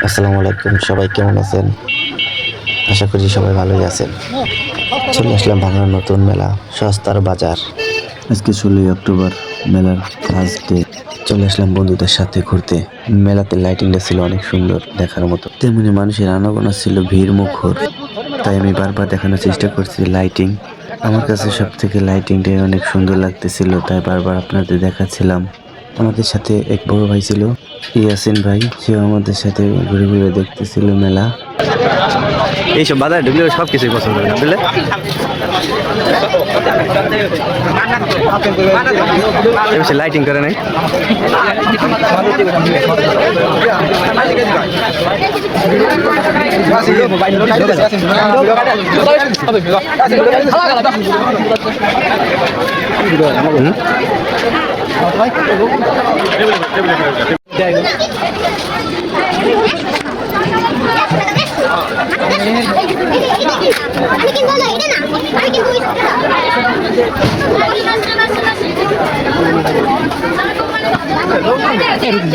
আসসালামু আলাইকুম, সবাই কেমন আছেন? আশা করি সবাই ভালোই আছেন। চলে আসলাম ভাঙার নতুন মেলা সস্তার বাজার। আজকে 16 অক্টোবর, মেলার ফার্স্ট ডে। চলে আসলাম বন্ধুদের সাথে ঘুরতে। মেলাতে লাইটিংটা ছিল অনেক সুন্দর, দেখার মতো। তেমনি মানুষের আনাগোনা ছিল ভিড় মুখর। তাই আমি বারবার দেখানোর চেষ্টা করছি লাইটিং। আমার কাছে সব থেকে লাইটিংটাই অনেক সুন্দর লাগতেছিল, তাই বারবার আপনাদের দেখাচ্ছিলাম। আমাদের সাথে এক বড় ভাই ছিল, ইয়াসিন ভাই। সেও আমাদের সাথে ঘুরে ঘুরে দেখতেছিল মেলা। এইসব বাজারে ঢুকলে সব কিছুই পছন্দ হয় বুঝলে। বেশি লাইটিং করে নাই।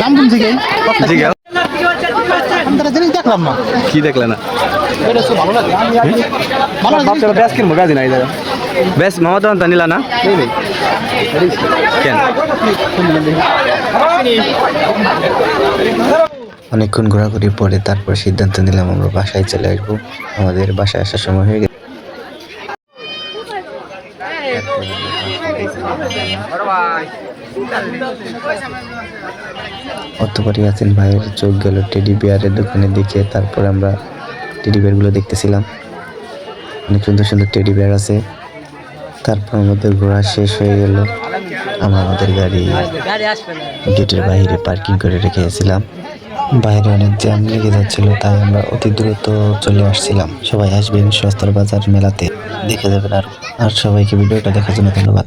দাম কম থেকে জিনিস দেখলাম না। কি দেখলে না? ভালো লাগে। ব্যাস কিনবো গাজি নাই ব্যাস মামা তো নিলা না কেন? অনেকক্ষণ ঘোরাঘুরির পরে তারপর সিদ্ধান্ত নিলাম আমরা বাসায় চলে আসবো। আমাদের বাসায় আসার সময় হয়ে গেছে। অতপরই আছেন ভাইয়ের চোখ গেল টেডি বিয়ারের দোকানে দেখে। তারপর আমরা টেডি বিয়ারগুলো দেখতেছিলাম। অনেক সুন্দর সুন্দর টেডি বিয়ার আছে। তারপর আমাদের ঘোরা শেষ হয়ে গেল। আমরা আমাদের গাড়ি গেটের বাইরে পার্কিং করে রেখেছিলাম। বাইরে অনেক জ্যাম লেগে যাচ্ছিল, তাই আমরা অতি দ্রুত চলে আসছিলাম। সবাই আসবেন সস্তার বাজার মেলাতে, দেখে যাবেন। আর সবাইকে ভিডিওটা দেখার জন্য ধন্যবাদ।